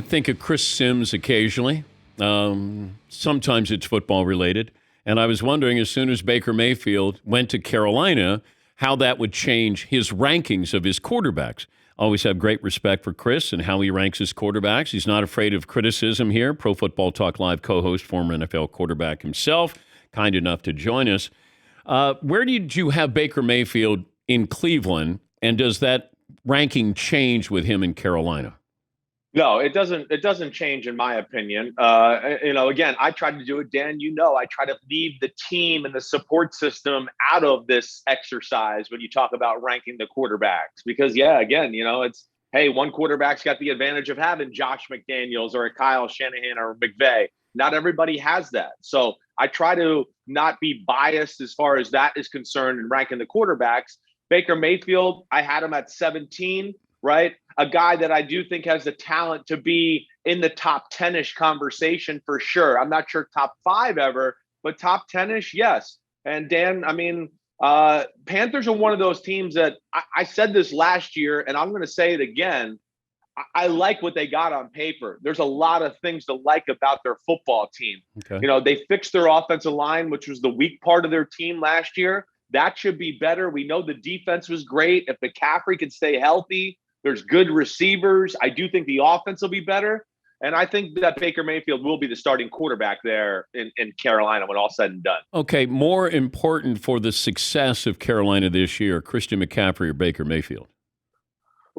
think of Chris Sims occasionally. Sometimes it's football related. And I was wondering, as soon as Baker Mayfield went to Carolina, how that would change his rankings of his quarterbacks. Always have great respect for Chris and how he ranks his quarterbacks. He's not afraid of criticism here. Pro Football Talk Live co-host, former NFL quarterback himself, kind enough to join us. Where did you have Baker Mayfield in Cleveland, and does that ranking change with him in Carolina? No, it doesn't. It doesn't change, in my opinion. Again, I tried to do it, Dan. I try to leave the team and the support system out of this exercise when you talk about ranking the quarterbacks, because, it's hey, one quarterback's got the advantage of having Josh McDaniels or a Kyle Shanahan or McVay. Not everybody has that, so I try to not be biased as far as that is concerned in ranking the quarterbacks. Baker Mayfield, I had him at 17. Right? A guy that I do think has the talent to be in the top 10-ish conversation for sure. I'm not sure top 5 ever, but top 10-ish, yes. And Dan, Panthers are one of those teams that I said this last year, and I'm going to say it again. I like what they got on paper. There's a lot of things to like about their football team. Okay. They fixed their offensive line, which was the weak part of their team last year. That should be better. We know the defense was great. If McCaffrey can stay healthy, there's good receivers. I do think the offense will be better. And I think that Baker Mayfield will be the starting quarterback there in Carolina when all's said and done. Okay, more important for the success of Carolina this year, Christian McCaffrey or Baker Mayfield?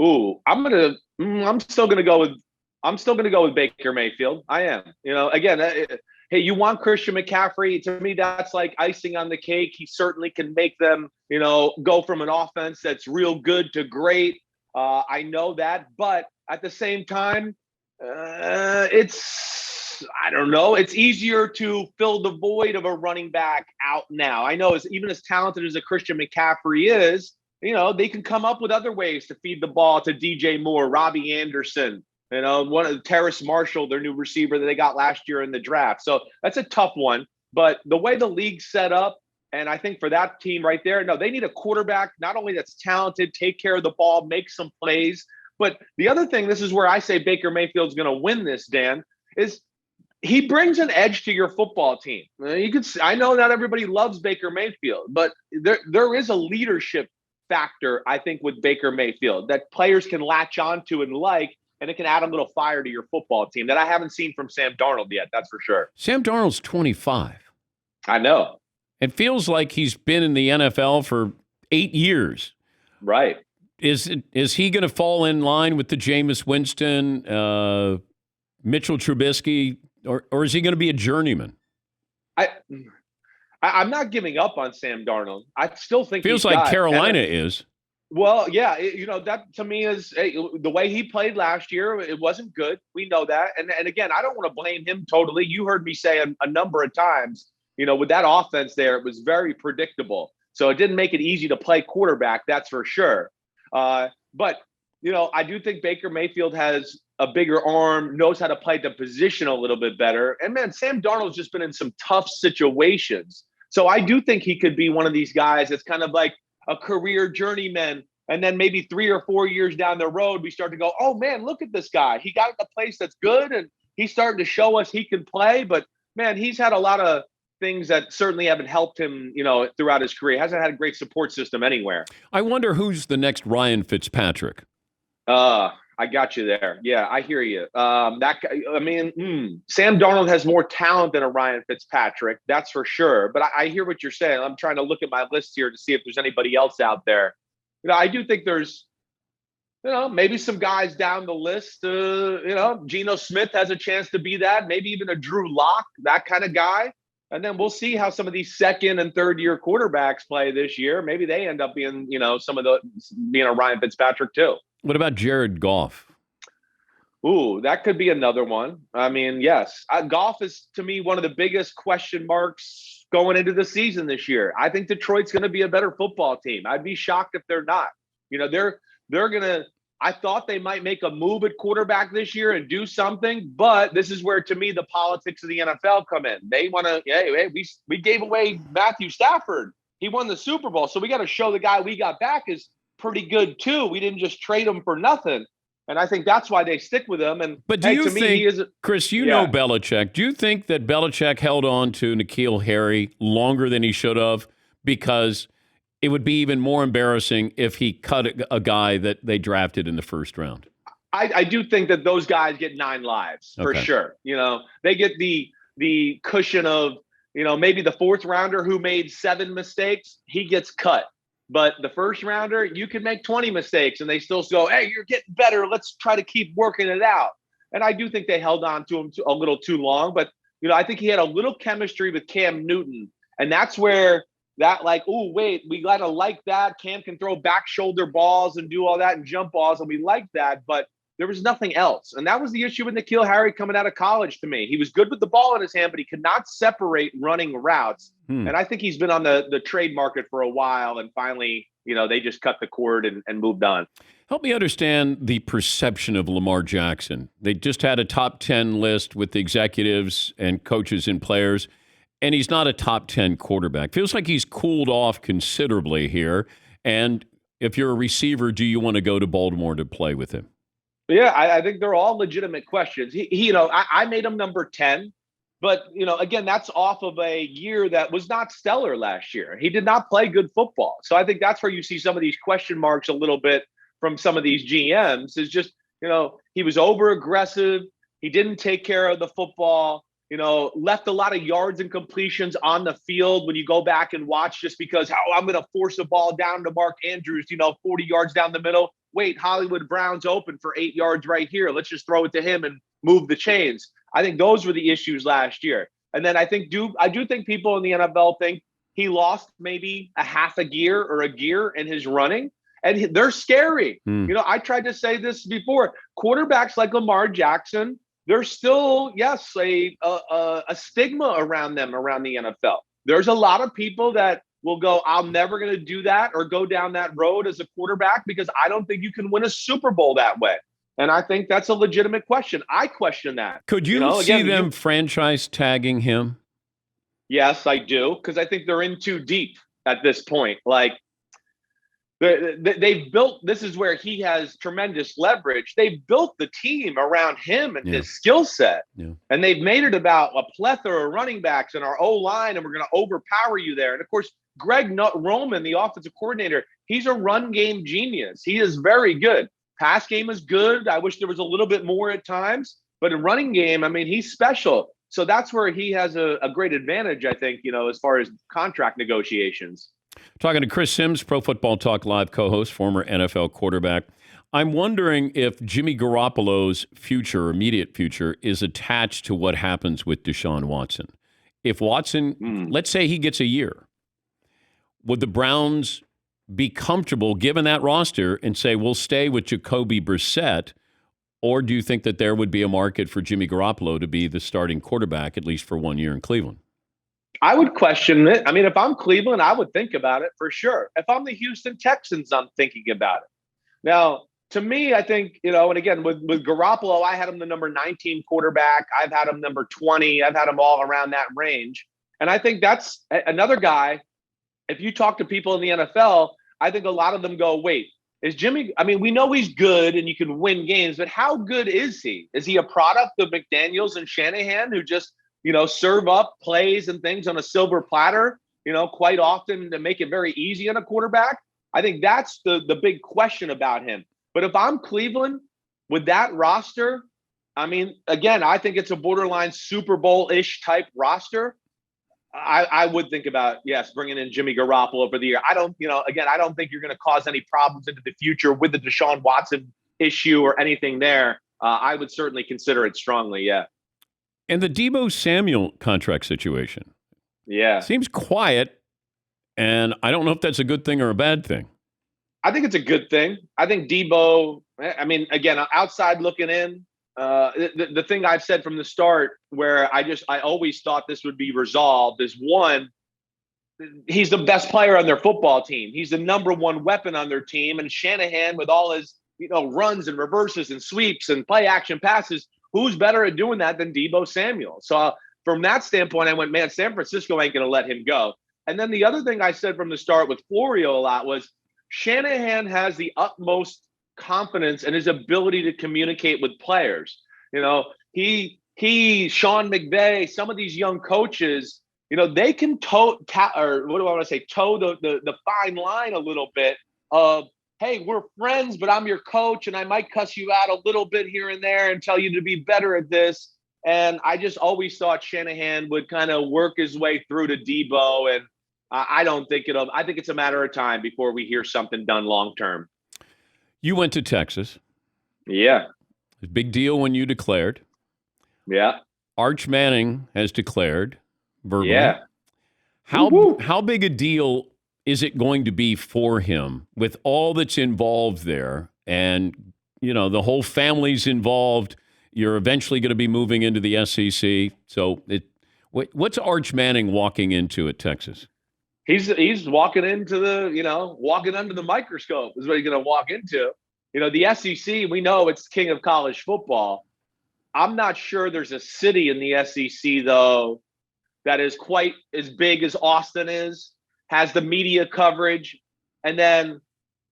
Ooh, I'm still gonna go with Baker Mayfield. I am. Hey, you want Christian McCaffrey? To me, that's like icing on the cake. He certainly can make them, go from an offense that's real good to great. I know that, but at the same time, it's easier to fill the void of a running back out now. I know even as talented as a Christian McCaffrey is, they can come up with other ways to feed the ball to DJ Moore, Robbie Anderson, one of Terrace Marshall, their new receiver that they got last year in the draft. So that's a tough one. But the way the league's set up, and I think for that team right there, no, they need a quarterback, not only that's talented, take care of the ball, make some plays. But the other thing, this is where I say Baker Mayfield's going to win this, Dan, is he brings an edge to your football team. I know not everybody loves Baker Mayfield, but there is a leadership factor, I think, with Baker Mayfield that players can latch onto and and it can add a little fire to your football team that I haven't seen from Sam Darnold yet, that's for sure. Sam Darnold's 25. I know. It feels like he's been in the NFL for 8 years. Right. Is he going to fall in line with the Jameis Winston, Mitchell Trubisky, or is he going to be a journeyman? I'm not giving up on Sam Darnold. I still think feels like Carolina is. Well, yeah, that to me is the way he played last year. It wasn't good. We know that, and again, I don't want to blame him totally. You heard me say a number of times. With that offense there, it was very predictable. So it didn't make it easy to play quarterback, that's for sure. But I do think Baker Mayfield has a bigger arm, knows how to play the position a little bit better. And, man, Sam Darnold's just been in some tough situations. So I do think he could be one of these guys that's kind of like a career journeyman. And then maybe 3 or 4 years down the road, we start to go, oh, man, look at this guy. He got in a place that's good, and he's starting to show us he can play. But, man, he's had a lot of things that certainly haven't helped him, throughout his career. He hasn't had a great support system anywhere. I wonder who's the next Ryan Fitzpatrick. I got you there. Yeah, I hear you. Sam Darnold has more talent than a Ryan Fitzpatrick, that's for sure. But I hear what you're saying. I'm trying to look at my list here to see if there's anybody else out there. I do think there's, maybe some guys down the list. Geno Smith has a chance to be that. Maybe even a Drew Lock, that kind of guy. And then we'll see how some of these second and third year quarterbacks play this year. Maybe they end up being, being a Ryan Fitzpatrick too. What about Jared Goff? Ooh, that could be another one. I mean, yes. Goff is, to me, one of the biggest question marks going into the season this year. I think Detroit's going to be a better football team. I'd be shocked if they're not. They're going to – I thought they might make a move at quarterback this year and do something, but this is where, to me, the politics of the NFL come in. They want to, hey, we gave away Matthew Stafford. He won the Super Bowl, so we got to show the guy we got back is pretty good too. We didn't just trade him for nothing. And I think that's why they stick with him. And But do hey, you to me, think, he is Chris, you know yeah. Belichick. Do you think that Belichick held on to N'Keal Harry longer than he should have? Because it would be even more embarrassing if he cut a guy that they drafted in the first round. I do think that those guys get 9 lives for Okay. sure. They get the cushion of, maybe the 4th rounder who made 7 mistakes, he gets cut. But the 1st rounder, you can make 20 mistakes and they still go, hey, you're getting better. Let's try to keep working it out. And I do think they held on to him a little too long. But, I think he had a little chemistry with Cam Newton. And that's where that oh, wait, we got to like that. Cam can throw back shoulder balls and do all that and jump balls. And we like that. But there was nothing else. And that was the issue with N'Keal Harry coming out of college to me. He was good with the ball in his hand, but he could not separate running routes. And I think he's been on the trade market for a while. And finally, they just cut the cord and moved on. Help me understand the perception of Lamar Jackson. They just had a top 10 list with the executives and coaches and players, and he's not a top 10 quarterback. Feels like he's cooled off considerably here. And if you're a receiver, do you want to go to Baltimore to play with him? Yeah, I think they're all legitimate questions. I made him number 10, but, again, that's off of a year that was not stellar last year. He did not play good football. So I think that's where you see some of these question marks a little bit from some of these GMs is just, he was over aggressive. He didn't take care of the football, left a lot of yards and completions on the field when you go back and watch just because, I'm going to force the ball down to Mark Andrews, 40 yards down the middle. Wait, Hollywood Brown's open for 8 yards right here. Let's just throw it to him and move the chains. I think those were the issues last year. And then I do think people in the NFL think he lost maybe a half a gear or a gear in his running. And they're scary. I tried to say this before. Quarterbacks like Lamar Jackson, there's still, yes, a stigma around them around the NFL. There's a lot of people that will go, I'm never going to do that or go down that road as a quarterback because I don't think you can win a Super Bowl that way. And I think that's a legitimate question. I question that. Could you see them franchise tagging him? Yes, I do, because I think they're in too deep at this point. Like, they've built, this is where he has tremendous leverage. They've built the team around him and his skill set. Yeah. And they've made it about a plethora of running backs and our O-line, and we're going to overpower you there. And of course, Greg Roman, the offensive coordinator, he's a run game genius. He is very good. Pass game is good. I wish there was a little bit more at times, but in running game, I mean, he's special. So that's where he has a great advantage, I think, as far as contract negotiations. Talking to Chris Sims, Pro Football Talk Live co-host, former NFL quarterback. I'm wondering if Jimmy Garoppolo's future, immediate future, is attached to what happens with Deshaun Watson. If Watson, let's say he gets a year, would the Browns be comfortable given that roster and say, we'll stay with Jacoby Brissett, or do you think that there would be a market for Jimmy Garoppolo to be the starting quarterback, at least for 1 year in Cleveland? I would question it. I mean, if I'm Cleveland, I would think about it for sure. If I'm the Houston Texans, I'm thinking about it. Now, to me, I think, and again, with Garoppolo, I had him the number 19 quarterback. I've had him number 20. I've had him all around that range. And I think that's another guy. If you talk to people in the NFL, I think a lot of them go, wait, is Jimmy, I mean, we know he's good and you can win games, but how good is he? Is he a product of McDaniels and Shanahan who just, serve up plays and things on a silver platter, quite often to make it very easy on a quarterback? I think that's the big question about him. But if I'm Cleveland with that roster, I mean, again, I think it's a borderline Super Bowl-ish type roster. I would think about, yes, bringing in Jimmy Garoppolo for the year. I don't think you're going to cause any problems into the future with the Deshaun Watson issue or anything there. I would certainly consider it strongly, yeah. And the Deebo Samuel contract situation. Yeah. Seems quiet, and I don't know if that's a good thing or a bad thing. I think it's a good thing. I think Deebo, I mean, again, outside looking in, the thing I've said from the start where I always thought this would be resolved is, one, he's the best player on their football team. He's the number one weapon on their team. And Shanahan, with all his, runs and reverses and sweeps and play action passes, who's better at doing that than Deebo Samuel? So from that standpoint, I went, man, San Francisco ain't going to let him go. And then the other thing I said from the start with Florio a lot was Shanahan has the utmost confidence and his ability to communicate with players. You know, Sean McVay, some of these young coaches, you know, they can toe the fine line a little bit of, hey, we're friends, but I'm your coach and I might cuss you out a little bit here and there and tell you to be better at this. And I just always thought Shanahan would kind of work his way through to Deebo. And I think it's a matter of time before we hear something done long term. You went to Texas. Yeah. Big deal when you declared. Yeah. Arch Manning has declared verbally. Yeah. How big a deal is it going to be for him with all that's involved there? And, you know, the whole family's involved. You're eventually going to be moving into the SEC. So what's Arch Manning walking into at Texas? He's walking into walking under the microscope is what he's going to walk into. You know, the SEC, we know it's king of college football. I'm not sure there's a city in the SEC, though, that is quite as big as Austin is, has the media coverage, and then,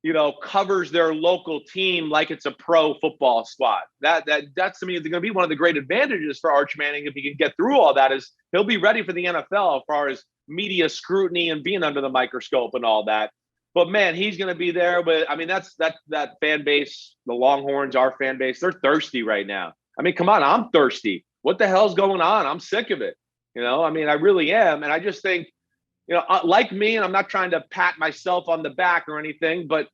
you know, covers their local team like it's a pro football squad. That's to me, is going to be one of the great advantages for Arch Manning if he can get through all that, is he'll be ready for the NFL as far as media scrutiny and being under the microscope and all that. But man, he's going to be there. But I mean, that fan base, the Longhorns, our fan base, they're thirsty right now. I mean, come on, I'm thirsty. What the hell's going on? I'm sick of it. You know, I mean, I really am. And I just think, you know, like me, and I'm not trying to pat myself on the back or anything, but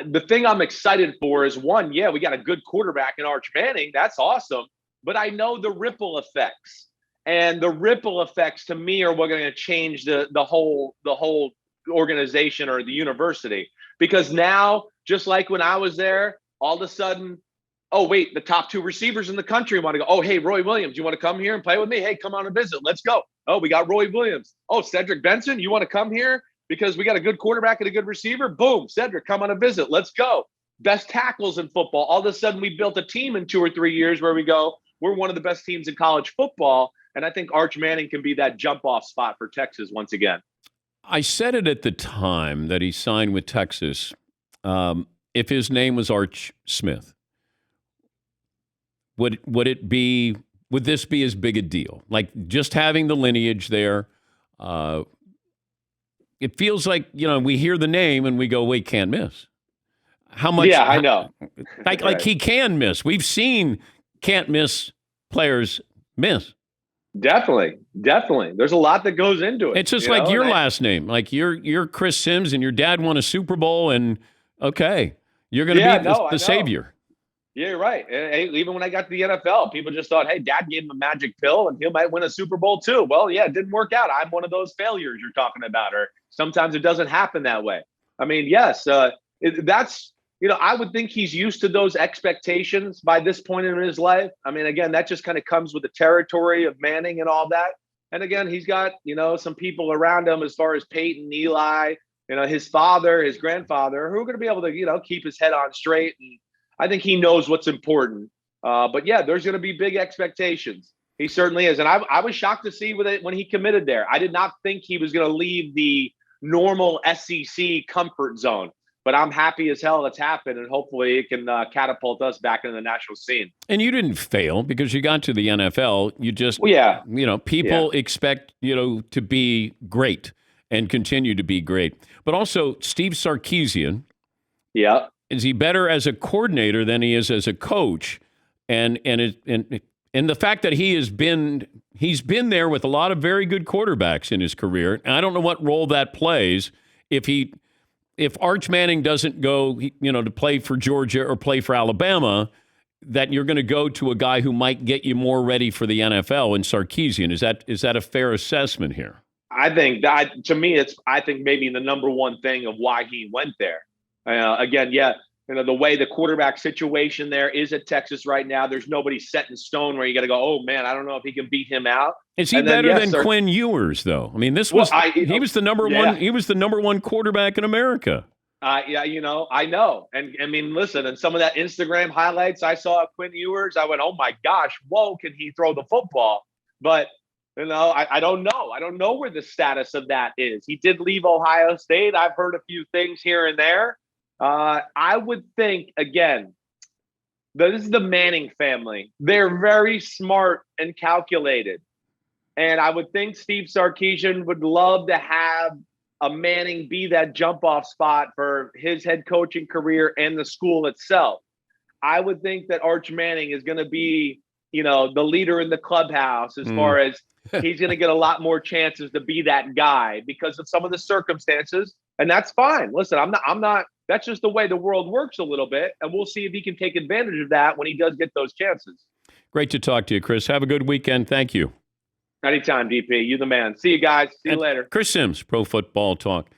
the thing I'm excited for is, one, yeah, we got a good quarterback in Arch Manning. That's awesome. But I know the ripple effects. And the ripple effects to me are what are going to change the whole organization or the university. Because now, just like when I was there, all of a sudden, oh, wait, the top 2 receivers in the country want to go. Oh, hey, Roy Williams, you want to come here and play with me? Hey, come on and visit. Let's go. Oh, we got Roy Williams. Oh, Cedric Benson, you want to come here because we got a good quarterback and a good receiver? Boom, Cedric, come on a visit. Let's go. Best tackles in football. All of a sudden, we built a team in 2 or 3 years where we go, we're one of the best teams in college football. And I think Arch Manning can be that jump-off spot for Texas once again. I said it at the time that he signed with Texas. If his name was Arch Smith, would this be as big a deal? Like, just having the lineage there, it feels like, you know, we hear the name and we go, wait, can't miss. How much? Yeah, I know. Like he can miss. We've seen can't miss players miss. Definitely. There's a lot that goes into it. It's just like your last name. Like you're Chris Sims and your dad won a Super Bowl, and okay, you're going to be the savior. Yeah, you're right. And even when I got to the NFL, people just thought, hey, dad gave him a magic pill and he might win a Super Bowl too. Well, yeah, it didn't work out. I'm one of those failures you're talking about, or sometimes it doesn't happen that way. I mean, yes, that's, you know, I would think he's used to those expectations by this point in his life. I mean, again, that just kind of comes with the territory of Manning and all that. And again, he's got, you know, some people around him as far as Peyton, Eli, you know, his father, his grandfather, who are going to be able to, you know, keep his head on straight. And I think he knows what's important. But yeah, there's going to be big expectations. He certainly is. And I was shocked to see when he committed there. I did not think he was going to leave the normal SEC comfort zone. But I'm happy as hell that's happened, and hopefully it can catapult us back into the national scene. And you didn't fail because you got to the NFL. You just, you know, people expect, you know, to be great and continue to be great. But also, Steve Sarkisian, is he better as a coordinator than he is as a coach? And the fact that he's been there with a lot of very good quarterbacks in his career. And I don't know what role that plays if Arch Manning doesn't go, you know, to play for Georgia or play for Alabama, that you're going to go to a guy who might get you more ready for the NFL in Sarkisian. Is that a fair assessment here? I think that, to me, I think maybe the number one thing of why he went there. Again, you know, the way the quarterback situation there is at Texas right now, there's nobody set in stone where you got to go, oh man, I don't know if he can beat him out. Is he better than Quinn Ewers, though? I mean, he was the number one. He was the number one quarterback in America. Yeah, you know, I know. And I mean, listen, and some of that Instagram highlights I saw of Quinn Ewers, I went, oh my gosh, whoa, can he throw the football? But, you know, I don't know. I don't know where the status of that is. He did leave Ohio State. I've heard a few things here and there. I would think, again, this is the Manning family. They're very smart and calculated. And I would think Steve Sarkisian would love to have a Manning be that jump-off spot for his head coaching career and the school itself. I would think that Arch Manning is going to be, the leader in the clubhouse as far as he's going to get a lot more chances to be that guy because of some of the circumstances. And that's fine. Listen, I'm not, that's just the way the world works a little bit. And we'll see if he can take advantage of that when he does get those chances. Great to talk to you, Chris. Have a good weekend. Thank you. Anytime, DP. You the man. See you guys. See you later. Chris Sims, Pro Football Talk.